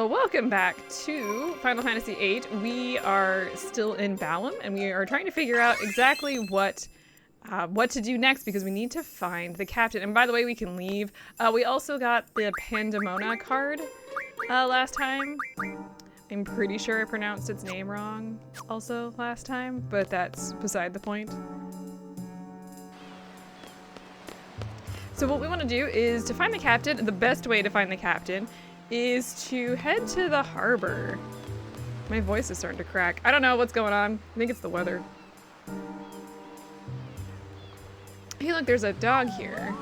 Well, welcome back to Final Fantasy VIII. We are still in Balamb, and we are trying to figure out exactly what to do next because we need to find the captain. And by the way, we can leave. We also got the Pandemona card last time. I'm pretty sure I pronounced its name wrong also last time, but that's beside the point. So what we want to do is to find the captain. The best way to find the captain is to head to the harbor. My voice is starting to crack. I don't know what's going on. I think it's the weather. Hey look, there's a dog here.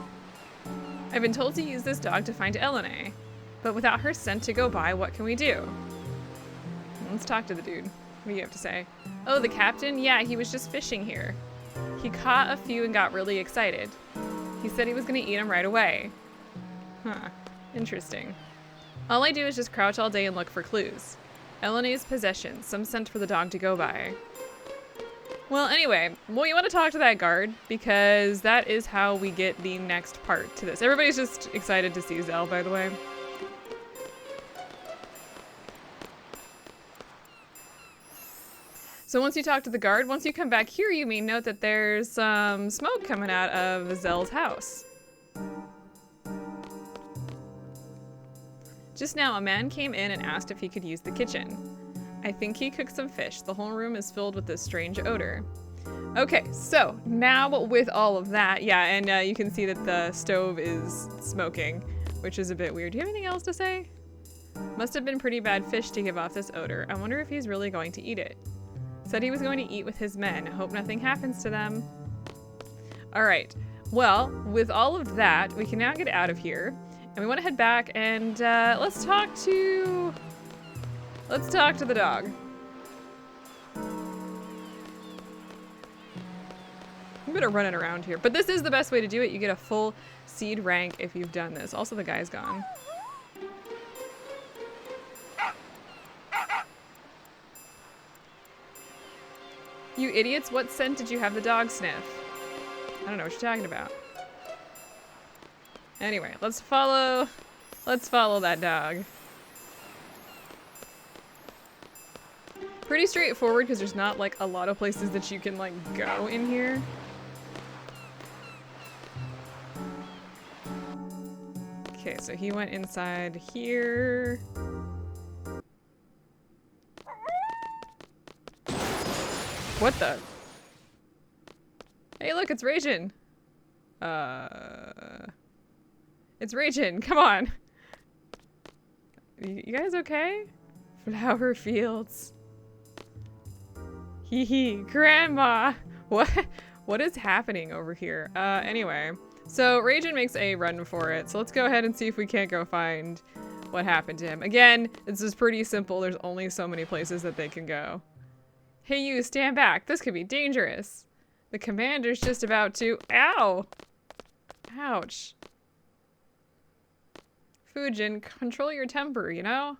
I've been told to use this dog to find Elena, but without her scent to go by, what can we do? Let's talk to the dude. What do you have to say? Oh, the captain? Yeah, he was just fishing here. He caught a few and got really excited. He said he was gonna eat them right away. Huh, interesting. All I do is just crouch all day and look for clues. Elena's possessions, some scent for the dog to go by. Well, anyway, you want to talk to that guard because that is how we get the next part to this. Everybody's just excited to see Zell, by the way. So once you talk to the guard, once you come back here, you may note that there's some smoke coming out of Zell's house. Just now, a man came in and asked if he could use the kitchen. I think he cooked some fish. The whole room is filled with this strange odor. Okay, so now with all of that, yeah, and you can see that the stove is smoking, which is a bit weird. Do you have anything else to say? Must have been pretty bad fish to give off this odor. I wonder if he's really going to eat it. Said he was going to eat with his men. Hope nothing happens to them. All right, well, with all of that, we can now get out of here. And we want to head back and let's talk to the dog. I'm gonna run it around here, but this is the best way to do it. You get a full seed rank if you've done this. Also, the guy's gone. You idiots! What scent did you have the dog sniff? I don't know what you're talking about. Anyway, let's follow that dog. Pretty straightforward because there's not like a lot of places that you can like go in here. Okay, so he went inside here. What the? Hey look, it's Raijin. It's Raijin, come on. You guys okay? Flower fields. Hee hee, grandma. What is happening over here? Anyway, so Raijin makes a run for it. So let's go ahead and see if we can't go find what happened to him. Again, this is pretty simple. There's only so many places that they can go. Hey you, stand back. This could be dangerous. The commander's just about to, ow. Ouch. Fujin, control your temper, you know?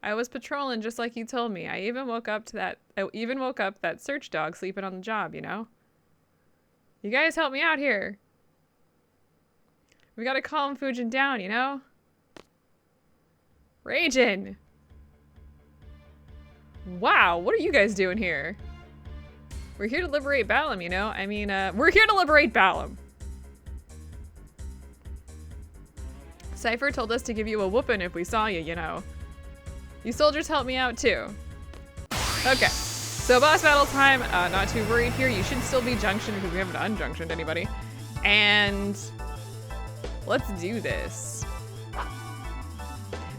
I was patrolling just like you told me. I even woke up that search dog sleeping on the job, you know? You guys help me out here. We gotta calm Fujin down, you know? Raijin! Wow, what are you guys doing here? We're here to liberate Balmb, you know? I mean, we're here to liberate Balmb. Cypher told us to give you a whooping if we saw you, you know. You soldiers help me out too. Okay, so boss battle time. Not too worried here. You should still be junctioned because we haven't unjunctioned anybody. And let's do this.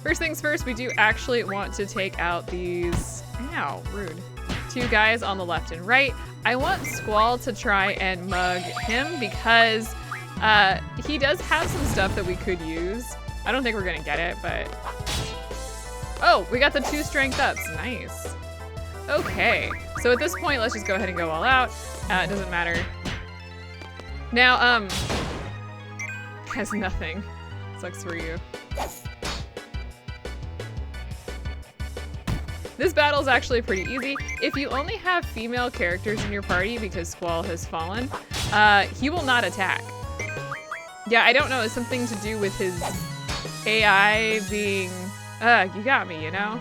First things first, we do actually want to take out these, ow, rude, two guys on the left and right. I want Squall to try and mug him because he does have some stuff that we could use. I don't think we're gonna get it, but... Oh, we got the 2 strength ups, nice. Okay, so at this point, let's just go ahead and go all out. It doesn't matter. Now, has nothing. Sucks for you. This battle is actually pretty easy. If you only have female characters in your party because Squall has fallen, he will not attack. Yeah, I don't know. It's something to do with his AI being You got me, you know?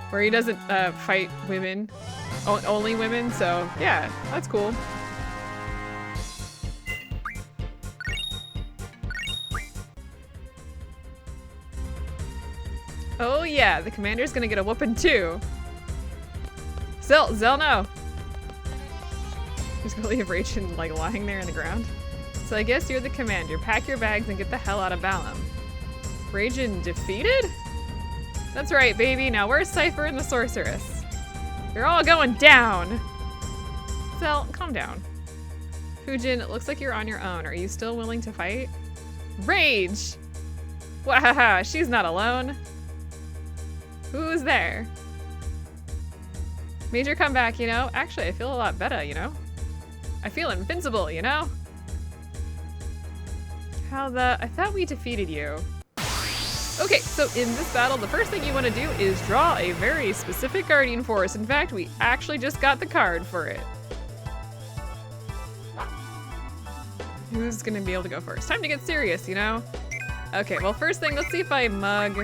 Where he doesn't fight women, only women, so yeah, that's cool. Oh yeah, the commander's gonna get a whooping too. Zell, no! Just gonna leave Raijin like lying there on the ground. So I guess you're the commander. Pack your bags and get the hell out of Balamb. Raijin defeated? That's right, baby. Now where's Cypher and the sorceress? You're all going down. Zell, calm down. Fujin, it looks like you're on your own. Are you still willing to fight? Rage! Wahaha, she's not alone. Who's there? Major comeback, you know? Actually, I feel a lot better, you know? I feel invincible, you know? I thought we defeated you. Okay, so in this battle, the first thing you want to do is draw a very specific guardian force. In fact, we actually just got the card for it. Who's gonna be able to go first? Time to get serious, you know? Okay, well, first thing, let's see if I mug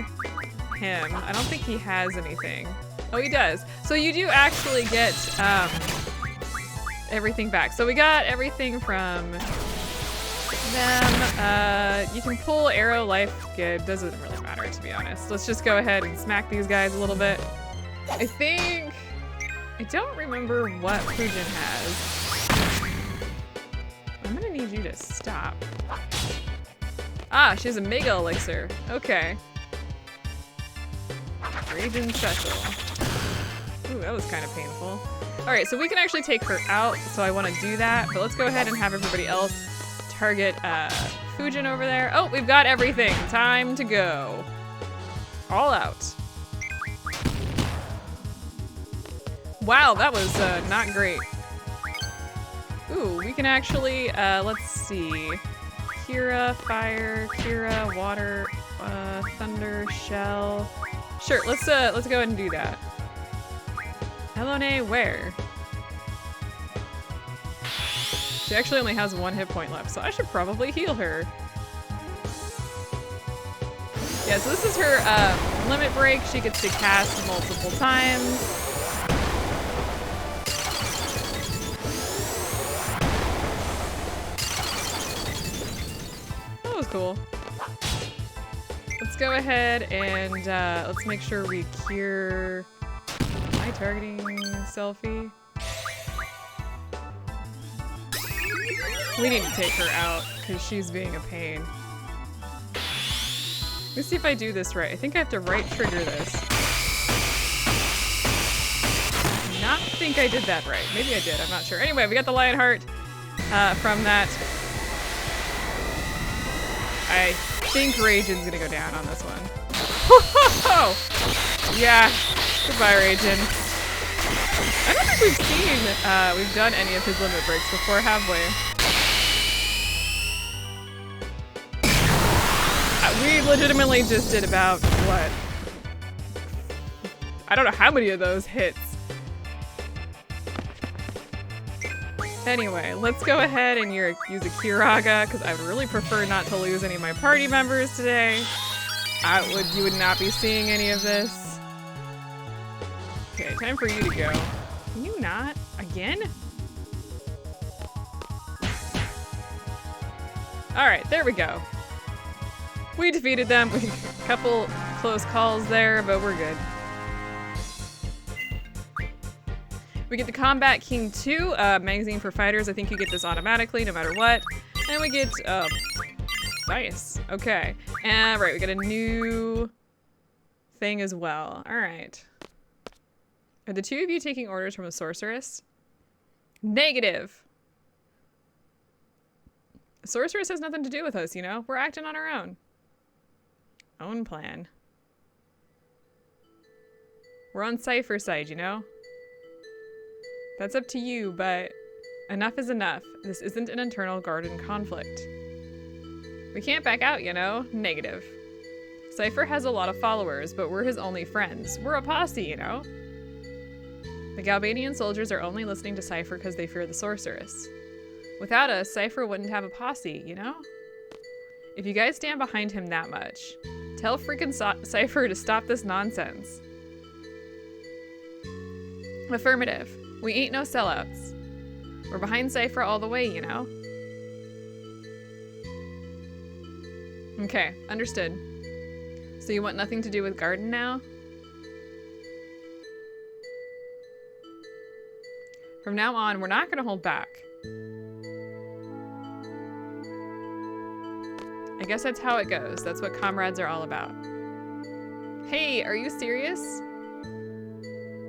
him. I don't think he has anything. Oh, he does. So you do actually get everything back. So we got everything from them. You can pull arrow, life, good. Doesn't really matter, to be honest. Let's just go ahead and smack these guys a little bit. I don't remember what Fujin has. I'm gonna need you to stop. Ah, she has a mega elixir. Okay. Raijin special. Ooh, that was kind of painful. All right, so we can actually take her out, so I want to do that, but let's go ahead and have everybody else target Fujin over there. Oh, we've got everything. Time to go. All out. Wow, that was not great. Ooh, we can actually, let's see. Kira, fire, Kira, water, thunder, shell. Sure, let's go ahead and do that. Elone, where? She actually only has 1 hit point left, so I should probably heal her. Yeah, so this is her limit break. She gets to cast multiple times. That was cool. Let's go ahead and let's make sure we cure my targeting selfie. We need to take her out because she's being a pain. Let's see if I do this right. I think I have to right trigger this. Not think I did that right. Maybe I did, I'm not sure. Anyway, we got the lion heart from that. I think Raijin's gonna go down on this one. Yeah, goodbye Raijin. I don't think we've done any of his limit breaks before, have we? We legitimately just did about, what? I don't know how many of those hits. Anyway, let's go ahead and use a Kiraga, because I would really prefer not to lose any of my party members today. You would not be seeing any of this. Okay, time for you to go. Can you not? Again? Alright, there we go. We defeated them. A couple close calls there, but we're good. We get the Combat King 2 magazine for fighters. I think you get this automatically no matter what. And we get, nice. Okay. And right, we get a new thing as well. All right. Are the two of you taking orders from a sorceress? Negative. A sorceress has nothing to do with us, you know? We're acting on our own. Own plan. We're on Cypher's side, you know? That's up to you, but enough is enough. This isn't an internal garden conflict. We can't back out, you know? Negative. Cypher has a lot of followers, but we're his only friends. We're a posse, you know? The Galbanian soldiers are only listening to Cypher because they fear the sorceress. Without us, Cypher wouldn't have a posse, you know? If you guys stand behind him that much, Tell freaking Cypher to stop this nonsense. Affirmative. We ain't no sellouts. We're behind Cypher all the way, you know? Okay, understood. So you want nothing to do with garden now? From now on, we're not gonna hold back. I guess that's how it goes. That's what comrades are all about. Hey, are you serious?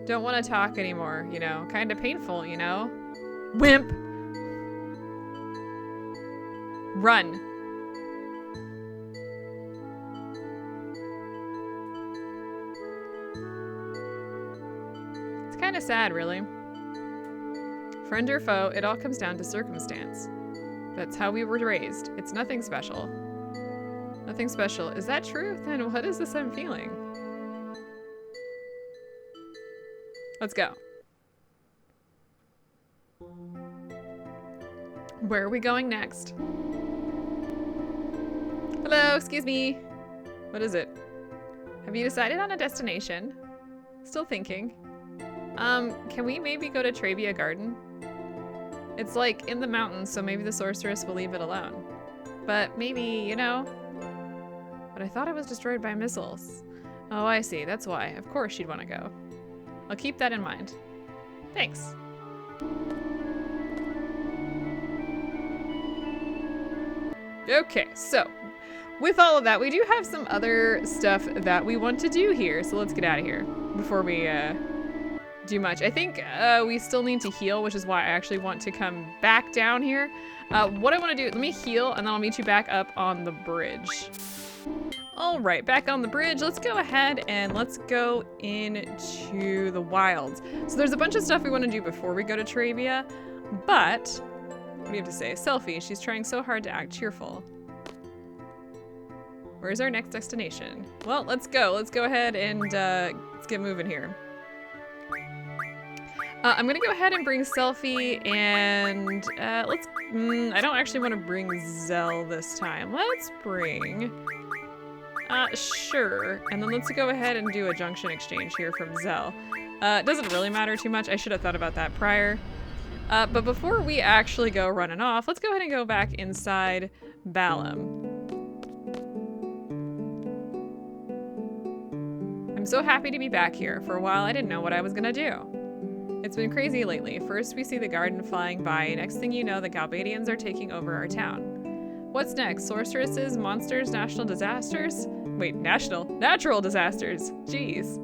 Don't want to talk anymore, you know? Kind of painful, you know? Wimp! Run. It's kind of sad, really. Friend or foe, it all comes down to circumstance. That's how we were raised. It's nothing special. Nothing special. Is that true? Then what is this I'm feeling? Let's go. Where are we going next? Hello, excuse me. What is it? Have you decided on a destination? Still thinking. Can we maybe go to Trabia Garden? It's like in the mountains, so maybe the sorceress will leave it alone. But maybe, you know. But I thought it was destroyed by missiles. Oh, I see. That's why. Of course she'd want to go. I'll keep that in mind. Thanks. Okay, so with all of that, we do have some other stuff that we want to do here. So let's get out of here before we do much. I think we still need to heal, which is why I actually want to come back down here. What I want to do, let me heal and then I'll meet you back up on the bridge. All right, back on the bridge. Let's go ahead and let's go into the wilds. So there's a bunch of stuff we want to do before we go to Trabia, but what do you have to say? Selfie, she's trying so hard to act cheerful. Where's our next destination? Well, let's go. Let's go ahead and let's get moving here. I'm gonna go ahead and bring Selfie and let's, I don't actually want to bring Zell this time. Let's bring, sure. And then let's go ahead and do a junction exchange here from Zell. It doesn't really matter too much. I should have thought about that prior. But before we actually go running off, let's go ahead and go back inside Balamb. I'm so happy to be back here. For a while, I didn't know what I was gonna do. It's been crazy lately. First, we see the garden flying by. Next thing you know, the Galbadians are taking over our town. What's next? Sorceresses, monsters, national disasters? Wait, natural disasters. Jeez.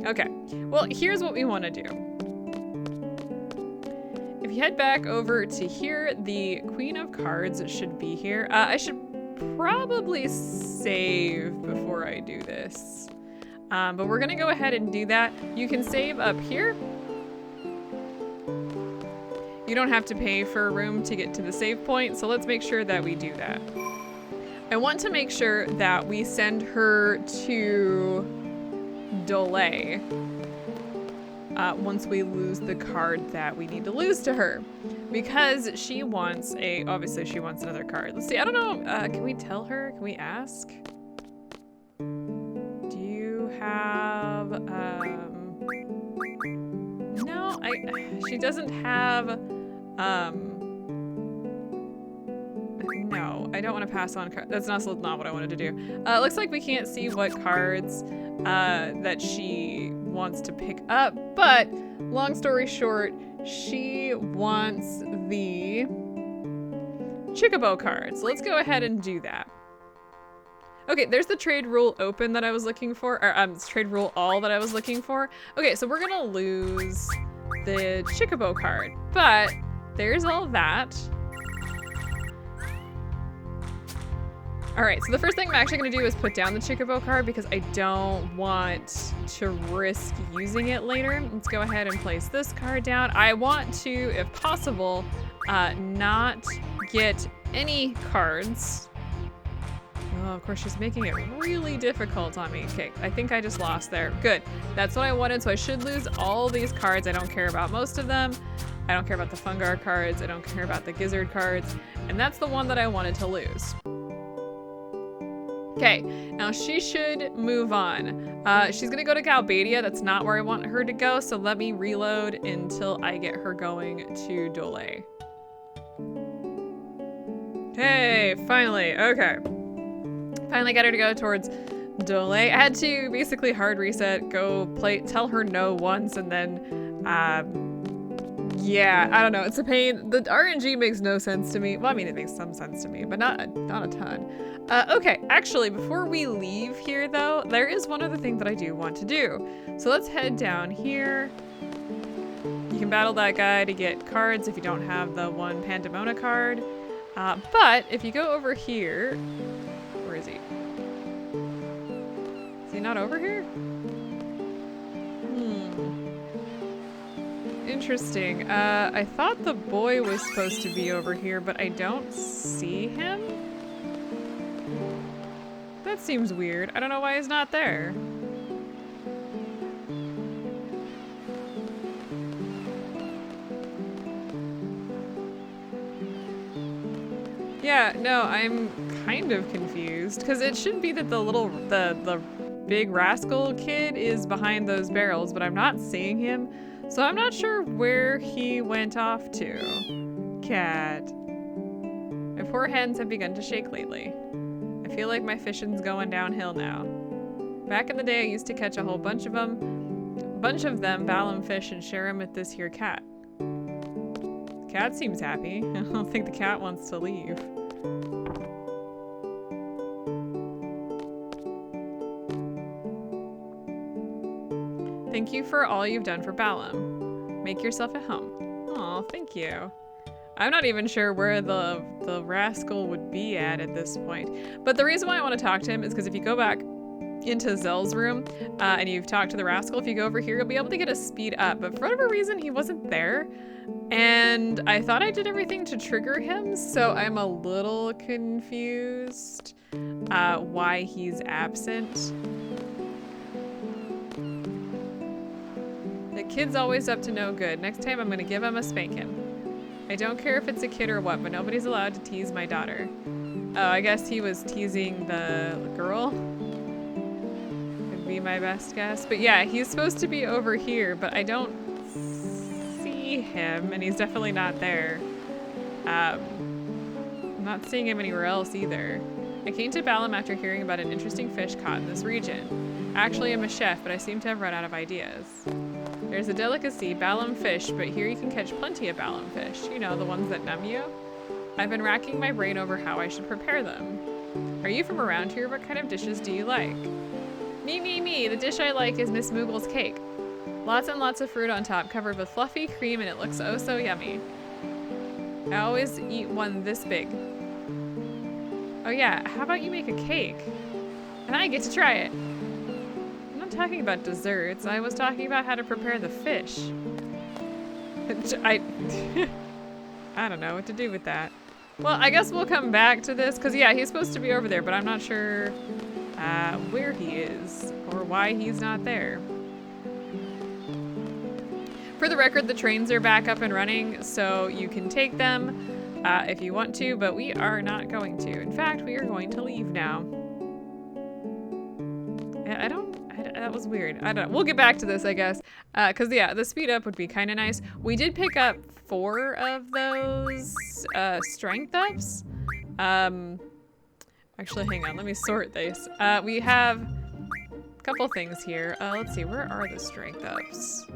Okay, well, here's what we want to do. If you head back over to here, the Queen of Cards should be here. I should probably save before I do this. But we're gonna go ahead and do that. You can save up here. You don't have to pay for a room to get to the save point, so let's make sure that we do that. I want to make sure that we send her to delay once we lose the card that we need to lose to her, because she wants obviously she wants another card. Let's see, I don't know, can we tell her? Can we ask? Do you have, no, she doesn't have, no, I don't want to pass on cards. That's not what I wanted to do. Looks like we can't see what cards that she wants to pick up, but long story short, she wants the Chicobo card. So let's go ahead and do that. Okay, there's the trade rule open that I was looking for, or trade rule all that I was looking for. Okay, so we're gonna lose the Chicobo card, but there's all that. All right, so the first thing I'm actually gonna do is put down the Chicobo card because I don't want to risk using it later. Let's go ahead and place this card down. I want to, if possible, not get any cards. Oh, of course, she's making it really difficult on me. Okay, I think I just lost there. Good, that's what I wanted, so I should lose all these cards. I don't care about most of them. I don't care about the Fungar cards. I don't care about the Gizzard cards. And that's the one that I wanted to lose. Okay, now she should move on. She's gonna go to Galbadia. That's not where I want her to go, so let me reload until I get her going to Dole. Hey, finally, okay. Finally got her to go towards Dole. I had to basically hard reset, go play, tell her no once, and then, yeah, I don't know, it's a pain. The RNG makes no sense to me. Well, I mean, it makes some sense to me, but not a ton. Okay, actually, before we leave here, though, there is one other thing that I do want to do. So let's head down here. You can battle that guy to get cards if you don't have the one Pandemona card. But if you go over here, where is he? Is he not over here? Interesting. I thought the boy was supposed to be over here, but I don't see him. That seems weird. I don't know why he's not there. Yeah, no, I'm kind of confused because it should be that the big rascal kid is behind those barrels, but I'm not seeing him. So I'm not sure where he went off to. Cat. My poor hands have begun to shake lately. I feel like my fishing's going downhill now. Back in the day, I used to catch a whole bunch of them, Balmb fish, and share them with this here cat. Cat seems happy. I don't think the cat wants to leave. Thank you for all you've done for Balmb. Make yourself at home. Aw, thank you. I'm not even sure where the rascal would be at this point. But the reason why I want to talk to him is because if you go back into Zell's room and you've talked to the rascal, if you go over here, you'll be able to get a speed up. But for whatever reason, he wasn't there. And I thought I did everything to trigger him, so I'm a little confused why he's absent. The kid's always up to no good. Next time I'm gonna give him a spanking. I don't care if it's a kid or what, but nobody's allowed to tease my daughter. Oh, I guess he was teasing the girl? Would be my best guess. But yeah, he's supposed to be over here, but I don't see him, and he's definitely not there. I'm not seeing him anywhere else either. I came to Balamb after hearing about an interesting fish caught in this region. Actually, I'm a chef, but I seem to have run out of ideas. There's a delicacy, Balamb fish, but here you can catch plenty of Balamb fish. You know, the ones that numb you. I've been racking my brain over how I should prepare them. Are you from around here? What kind of dishes do you like? Me. The dish I like is Miss Moogle's cake. Lots and lots of fruit on top, covered with fluffy cream, and it looks oh so yummy. I always eat one this big. Oh yeah, how about you make a cake? And I get to try it. I'm not talking about desserts. I was talking about how to prepare the fish. I don't know what to do with that. Well, I guess we'll come back to this, because yeah, he's supposed to be over there, but I'm not sure where he is or why he's not there. For the record, the trains are back up and running, so you can take them if you want to, but we are not going to. In fact, we are going to leave now. That was weird. I don't know. We'll get back to this, I guess. Because, yeah, the speed up would be kind of nice. We did pick up 4 of those strength ups. Actually, hang on. Let me sort this. We have a couple things here. Let's see. Where are the strength ups?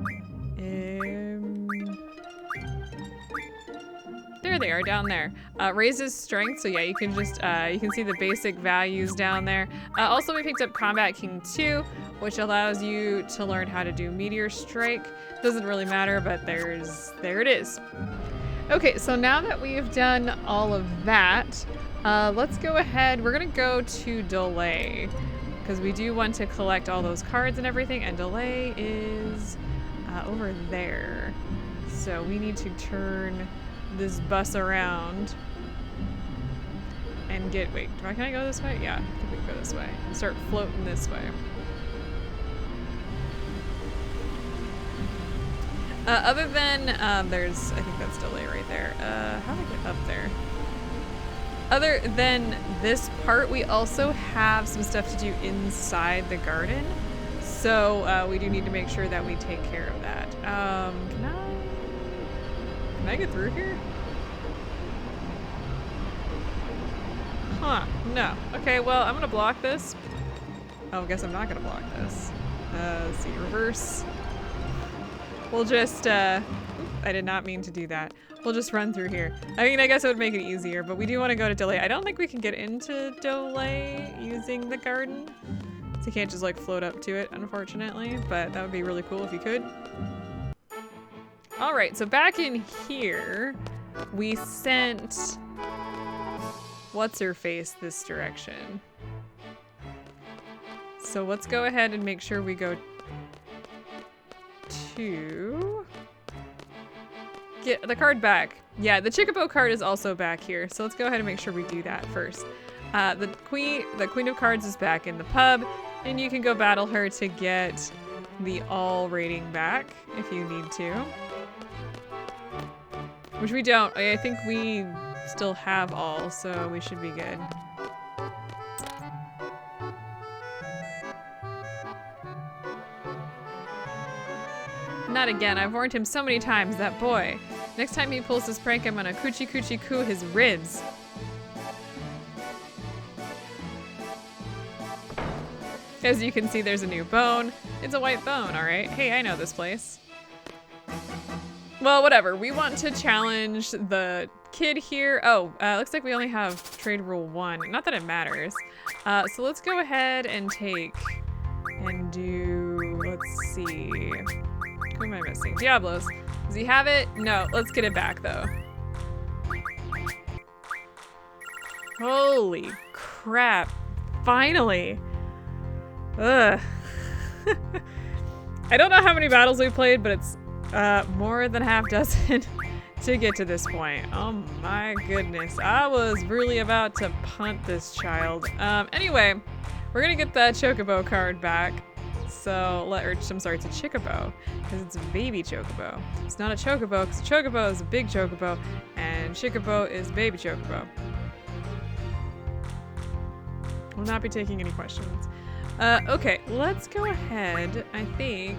There they are, down there. Raises strength, so yeah, you can just, you can see the basic values down there. Also, we picked up Combat King 2, which allows you to learn how to do Meteor Strike. Doesn't really matter, but there it is. Okay, so now that we've done all of that, let's go ahead. We're gonna go to Dole, because we do want to collect all those cards and everything, and Dole is over there. So we need to turn this bus around and get, wait, can I go this way? Yeah, I think we can go this way and start floating this way. Other than, there's, I think that's Dole right there. How do I get up there? other than this part, we also have some stuff to do inside the garden. So we do need to make sure that we take care of that. Can I get through here? Huh, no. Okay, well, I'm gonna block this. Oh, I guess I'm not gonna block this. Let's see, reverse. We'll just, I did not mean to do that. We'll just run through here. I mean, I guess it would make it easier, but we do want to go to Delay. I don't think we can get into Delay using the garden. So you can't just like float up to it, unfortunately, but that would be really cool if you could. All right, so back in here, we sent what's-her-face this direction. So let's go ahead and make sure we go to get the card back. Yeah, the Chicobo card is also back here, so let's go ahead and make sure we do that first. The Queen of Cards is back in the pub, and you can go battle her to get the all rating back if you need to. Which we don't. I think we still have all, so we should be good. Not again. I've warned him so many times, that boy. Next time he pulls this prank, I'm gonna coochie coochie coo his ribs. As you can see, there's a new bone. It's a white bone, all right? Hey, I know this place. Well, whatever. We want to challenge the kid here. Oh, looks like we only have trade rule 1. Not that it matters. So let's go ahead and take and do, let's see. Who am I missing? Diablos. Does he have it? No, let's get it back though. Holy crap. Finally. Ugh. I don't know how many battles we played, but it's more than half dozen to get to this point. Oh my goodness. I was really about to punt this child. Anyway, we're gonna get that Chocobo card back. So, I'm sorry, it's a Chicobo, because it's a baby Chocobo. It's not a Chocobo, because Chocobo is a big Chocobo, and Chicobo is baby Chocobo. Will not be taking any questions. Okay, let's go ahead, I think,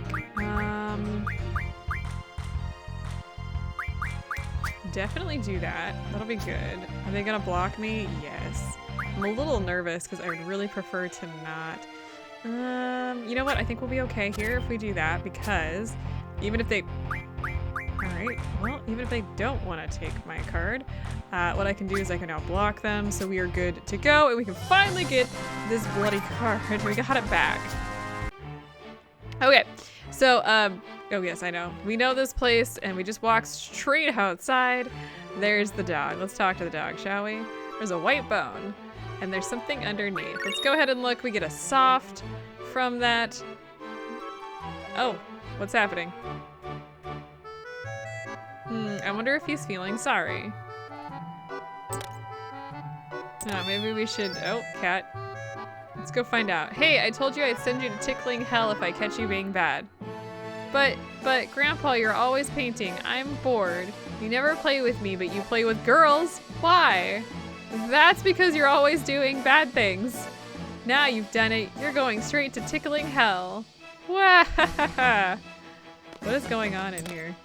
definitely do that. That'll be good. Are they gonna block me? Yes. I'm a little nervous, because I would really prefer to not. You know what? I think we'll be okay here if we do that, because even if they... Alright, well, even if they don't want to take my card, what I can do is I can now block them, so we are good to go, and we can finally get this bloody card. We got it back. Okay, so, oh yes, I know. We know this place, and we just walk straight outside. There's the dog. Let's talk to the dog, shall we? There's a white bone. And there's something underneath. Let's go ahead and look. We get a soft from that. Oh, what's happening? I wonder if he's feeling sorry. Oh, maybe we should, oh, cat. Let's go find out. Hey, I told you I'd send you to tickling hell if I catch you being bad. But Grandpa, you're always painting. I'm bored. You never play with me, but you play with girls. Why? That's because you're always doing bad things. Now you've done it, you're going straight to tickling hell. Wah! What is going on in here?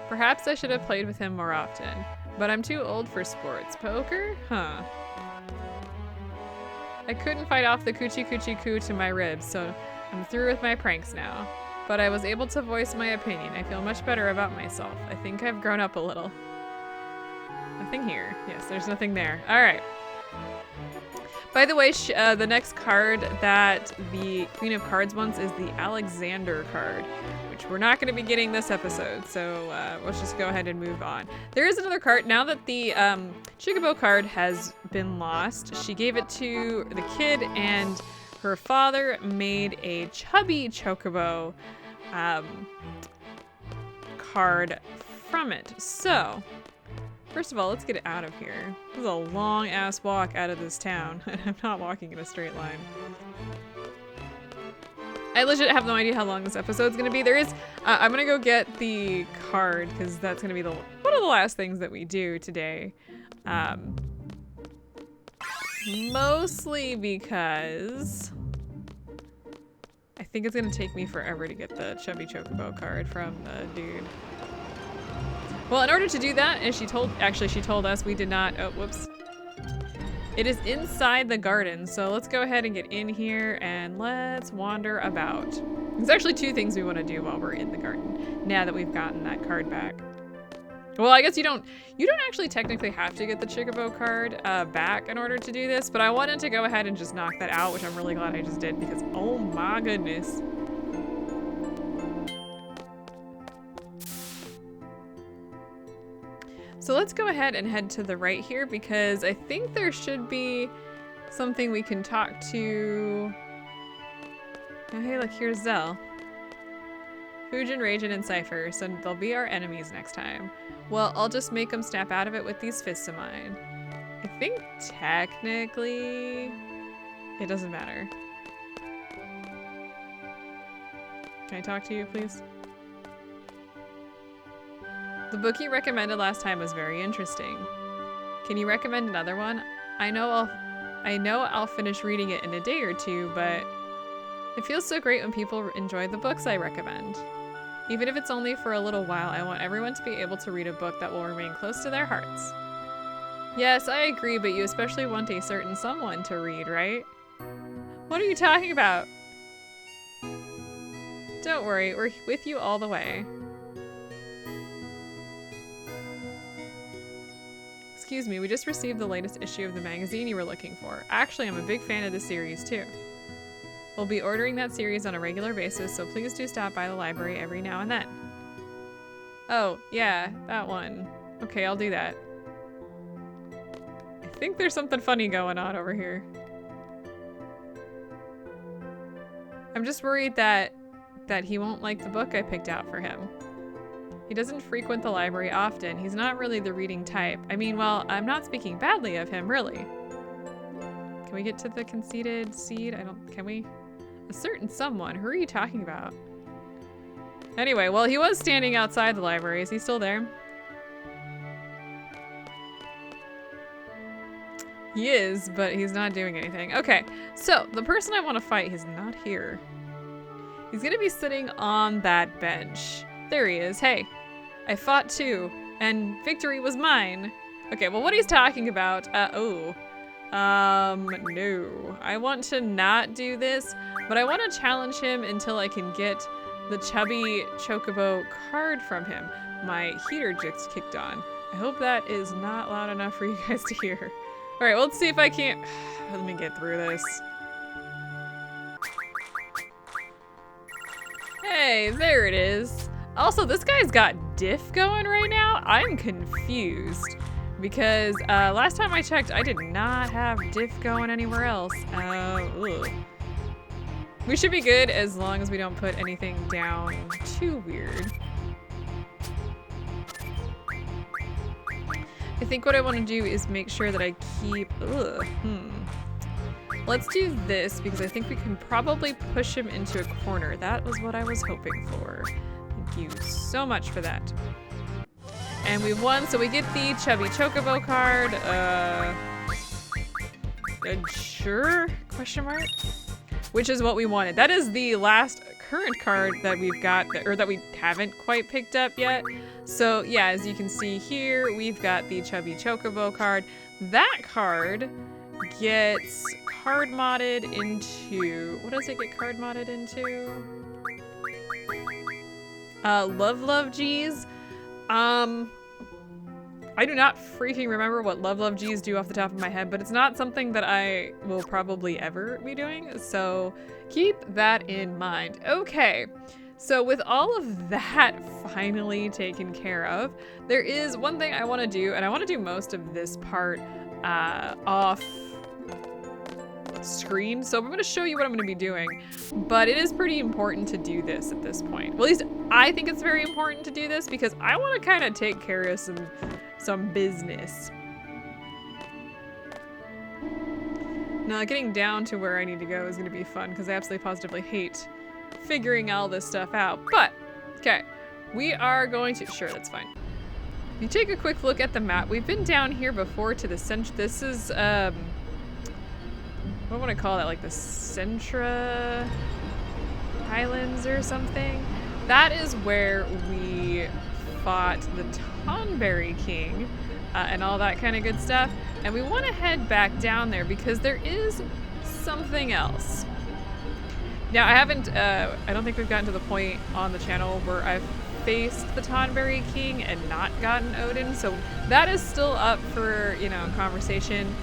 Perhaps I should have played with him more often, but I'm too old for sports. Poker? Huh. I couldn't fight off the coochie coochie coo to my ribs, so I'm through with my pranks now. But I was able to voice my opinion. I feel much better about myself. I think I've grown up a little. Nothing here. Yes, there's nothing there. All right. By the way, the next card that the Queen of Cards wants is the Alexander card, which we're not going to be getting this episode. So let's just go ahead and move on. There is another card. Now that the Chicobo card has been lost, she gave it to the kid, and her father made a Chubby Chocobo card from it. So, first of all, let's get it out of here. This is a long ass walk out of this town, and I'm not walking in a straight line. I legit have no idea how long this episode's gonna be. There is, I'm gonna go get the card because that's gonna be one of the last things that we do today. Mostly because I think it's gonna take me forever to get the Chubby Chocobo card from the dude. Well, in order to do that, and she told us we did not, oh, whoops. It is inside the garden, so let's go ahead and get in here and let's wander about. There's actually two things we want to do while we're in the garden, now that we've gotten that card back. Well, I guess you don't actually technically have to get the Chicobo card back in order to do this, but I wanted to go ahead and just knock that out, which I'm really glad I just did because, oh my goodness. So let's go ahead and head to the right here because I think there should be something we can talk to. Oh, hey, look, here's Zell. Fujin, Raijin, and Cypher, so they'll be our enemies next time. Well, I'll just make them snap out of it with these fists of mine. I think technically it doesn't matter. Can I talk to you, please? The book you recommended last time was very interesting. Can you recommend another one? I know I'll finish reading it in a day or two, but it feels so great when people enjoy the books I recommend. Even if it's only for a little while, I want everyone to be able to read a book that will remain close to their hearts. Yes, I agree, but you especially want a certain someone to read, right? What are you talking about? Don't worry, we're with you all the way. Excuse me, we just received the latest issue of the magazine you were looking for. Actually, I'm a big fan of the series too. We'll be ordering that series on a regular basis, so please do stop by the library every now and then. Oh, yeah, that one. Okay, I'll do that. I think there's something funny going on over here. I'm just worried that he won't like the book I picked out for him. He doesn't frequent the library often. He's not really the reading type. I mean, well, I'm not speaking badly of him, really. Can we get to the conceited seed? Can we? A certain someone? Who are you talking about? Anyway, well, he was standing outside the library. Is he still there? He is, but he's not doing anything. Okay, so the person I want to fight is not here. He's gonna be sitting on that bench. There he is. Hey, I fought too, and victory was mine. Okay, well, what he's talking about, no. I want to not do this, but I want to challenge him until I can get the Chubby Chocobo card from him. My heater just kicked on. I hope that is not loud enough for you guys to hear. All right, well, let's see if I can't. Let me get through this. Hey, there it is. Also, this guy's got diff going right now. I'm confused because last time I checked, I did not have diff going anywhere else. Ugh. We should be good as long as we don't put anything down too weird. I think what I want to do is make sure that I keep, Let's do this because I think we can probably push him into a corner. That was what I was hoping for. Thank you so much for that. And we've won, so we get the Chubby Chocobo card. Sure? Question mark? Which is what we wanted. That is the last current card that we've got, or that we haven't quite picked up yet. So yeah, as you can see here, we've got the Chubby Chocobo card. That card gets card modded into, what does it get card modded into? Love G's. I do not freaking remember what Love G's do off the top of my head, but it's not something that I will probably ever be doing, so keep that in mind. Okay, so with all of that finally taken care of, there is one thing I want to do, and I want to do most of this part off screen, so I'm going to show you what I'm going to be doing, but it is pretty important to do this at this point. Well, at least I think it's very important to do this because I want to kind of take care of some business. Now, getting down to where I need to go is going to be fun because I absolutely positively hate figuring all this stuff out. But, okay, we are going to, sure, that's fine. If you take a quick look at the map, we've been down here before to the center. This is, what do I want to call that? Like the Centra Highlands or something? That is where we fought the Tonberry King and all that kind of good stuff. And we want to head back down there because there is something else. Now, I haven't, I don't think we've gotten to the point on the channel where I've faced the Tonberry King and not gotten Odin, so that is still up for, you know, conversation.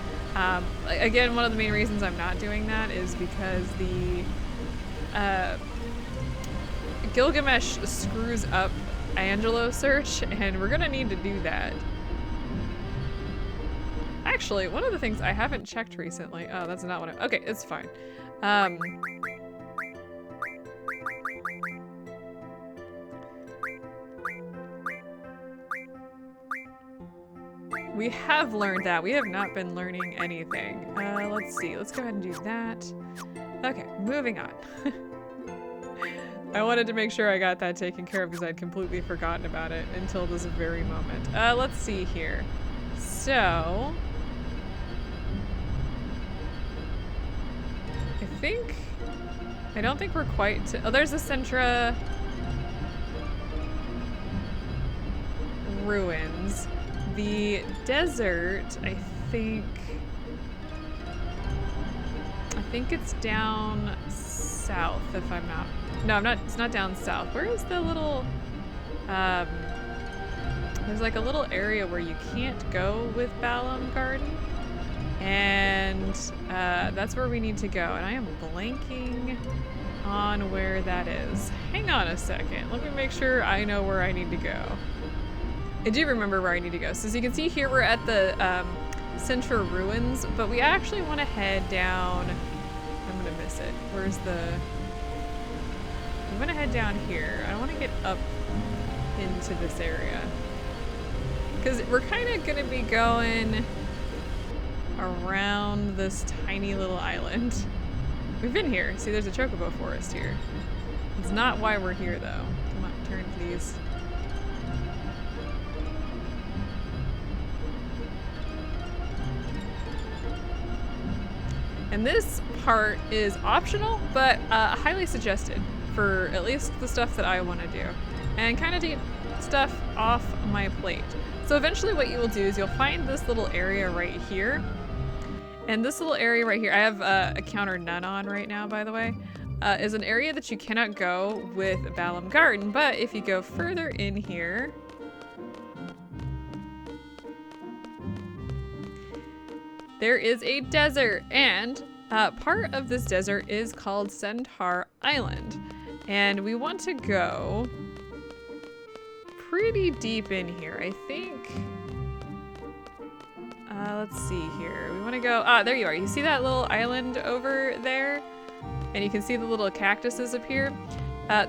Again, one of the main reasons I'm not doing that is because the Gilgamesh screws up Angelo search, and we're gonna need to do that. Actually, one of the things I haven't checked recently, oh, that's not what I, okay, it's fine. We have learned that. We have not been learning anything. Let's see. Let's go ahead and do that. Okay, moving on. I wanted to make sure I got that taken care of because I'd completely forgotten about it until this very moment. Let's see here. So, I don't think we're quite to, oh, there's the Centra ruins. The desert, I think it's down south if I'm not, no, I'm not, it's not down south. Where is the little, there's like a little area where you can't go with Balamb Garden, and that's where we need to go, and I am blanking on where that is. Hang on a second, let me make sure I know where I need to go. I do remember where I need to go. So as you can see here, we're at the Centra Ruins, but we actually want to head down, I'm gonna miss it. Where's the, I'm gonna head down here. I want to get up into this area. Because we're kind of gonna be going around this tiny little island. We've been here. See, there's a Chocobo forest here. It's not why we're here though. Come on, turn please. And this part is optional, but highly suggested for at least the stuff that I want to do. And kind of to get stuff off my plate. So eventually what you will do is you'll find this little area right here. And this little area right here, I have a counter none on right now, by the way, is an area that you cannot go with Balamb Garden. But if you go further in here, there is a desert, and part of this desert is called Centaur Island. And we want to go pretty deep in here, I think. Let's see here. We want to go, there you are. You see that little island over there? And you can see the little cactuses up here.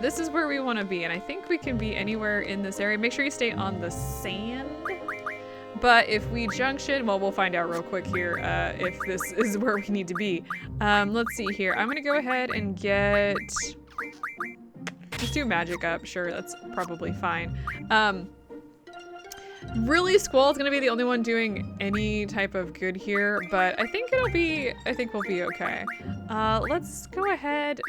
This is where we want to be, and I think we can be anywhere in this area. Make sure you stay on the sand. But if we junction, well, we'll find out real quick here if this is where we need to be. Let's see here. I'm gonna go ahead and get, just do magic up. Sure, that's probably fine. Really, Squall is gonna be the only one doing any type of good here, but I think we'll be okay. Let's go ahead,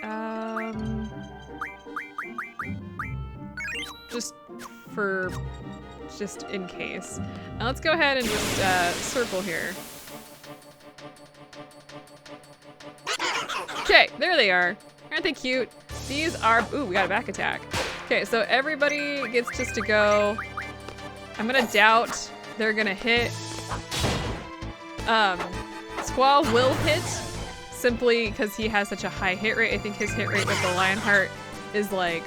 just in case. Now let's go ahead and just circle here. Okay, there they are. Aren't they cute? These are, ooh, we got a back attack. Okay, so everybody gets just to go. I'm gonna doubt they're gonna hit. Squall will hit simply because he has such a high hit rate. I think his hit rate with the Lionheart is like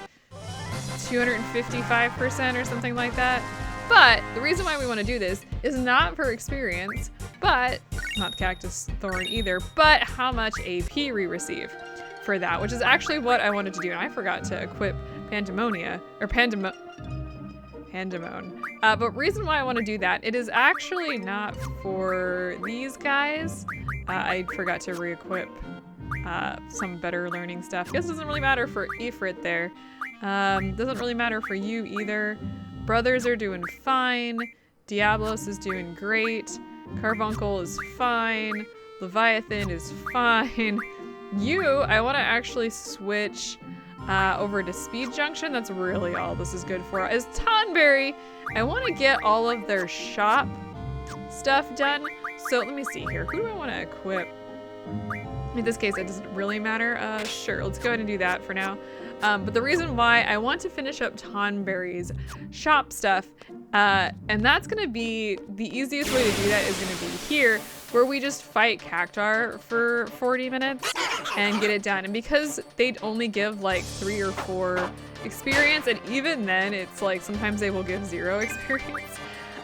255% or something like that. But the reason why we want to do this is not for experience, but not the Cactus Thorn either, but how much AP we receive for that, which is actually what I wanted to do. And I forgot to equip Pandemonia, or Pandemon. But reason why I want to do that, it is actually not for these guys. I forgot to re-equip some better learning stuff. Guess it doesn't really matter for Ifrit there. Doesn't really matter for you either. Brothers are doing fine. Diablos is doing great. Carbuncle is fine. Leviathan is fine. You, I want to actually switch over to Speed Junction. That's really all this is good for. As Tonberry, I want to get all of their shop stuff done. So let me see here. Who do I want to equip? In this case, it doesn't really matter. Sure, let's go ahead and do that for now. But the reason why I want to finish up Tonberry's shop stuff, and that's going to be, the easiest way to do that is going to be here, where we just fight Cactaur for 40 minutes and get it done. And because they'd only give like 3 or 4 experience, and even then it's like sometimes they will give 0 experience.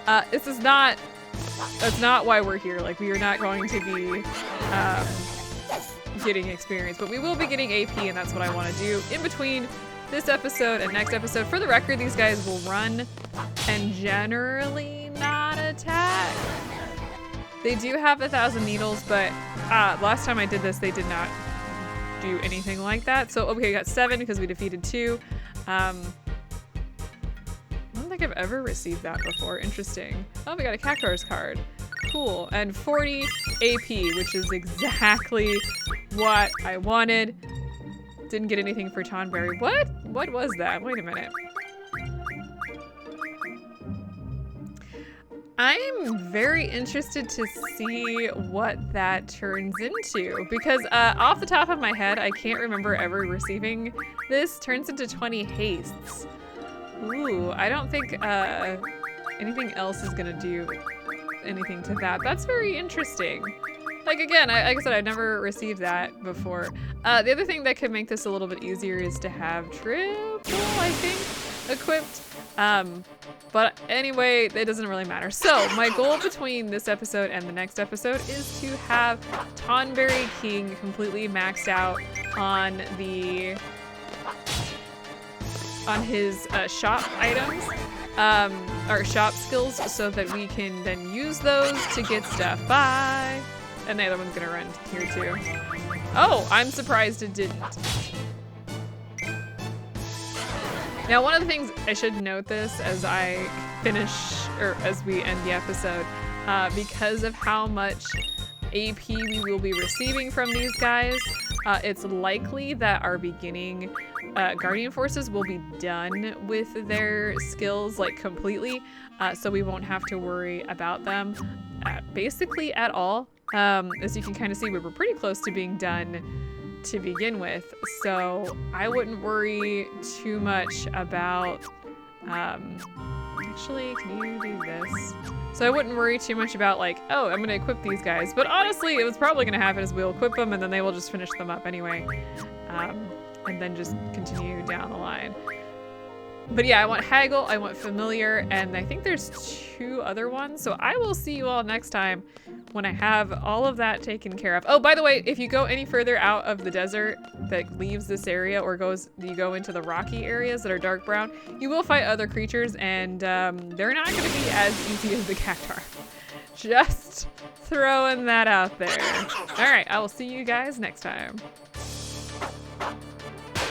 That's not why we're here. Like, we are not going to be getting experience, but we will be getting AP, and that's what I want to do in between this episode and next episode. For the record, these guys will run and generally not attack. They do have 1,000 needles, but last time I did this, they did not do anything like that. So, okay, we got 7 because we defeated 2. I don't think I've ever received that before. Interesting. Oh, we got a Cactaur's card. Cool. And 40 AP, which is exactly what I wanted. Didn't get anything for Tonberry. What? What was that? Wait a minute. I'm very interested to see what that turns into, because off the top of my head, I can't remember ever receiving this. Turns into 20 hastes. Ooh, I don't think anything else is gonna do anything to that. That's very interesting. Like, again, like I said, I've never received that before. The other thing that could make this a little bit easier is to have triple, I think, equipped. But anyway, it doesn't really matter. So my goal between this episode and the next episode is to have Tonberry King completely maxed out on his shop items, or shop skills, so that we can then use those to get stuff. Bye. And the other one's gonna run here too. Oh, I'm surprised it didn't. Now, one of the things, I should note this as I finish, or as we end the episode, because of how much AP we will be receiving from these guys, it's likely that our beginning Guardian Forces will be done with their skills, like, completely, so we won't have to worry about them basically at all. As you can kind of see, we were pretty close to being done to begin with, so I wouldn't worry too much about, actually, can you do this? So I wouldn't worry too much about, like, oh, I'm gonna equip these guys, but honestly, it was probably gonna happen is we'll equip them and then they will just finish them up anyway, and then just continue down the line. But yeah, I want Haggle, I want Familiar, and I think there's 2 other ones, so I will see you all next time when I have all of that taken care of. Oh, by the way, if you go any further out of the desert that leaves this area, or you go into the rocky areas that are dark brown, you will fight other creatures, and they're not going to be as easy as the Cactaur. Just throwing that out there. All right, I will see you guys next time.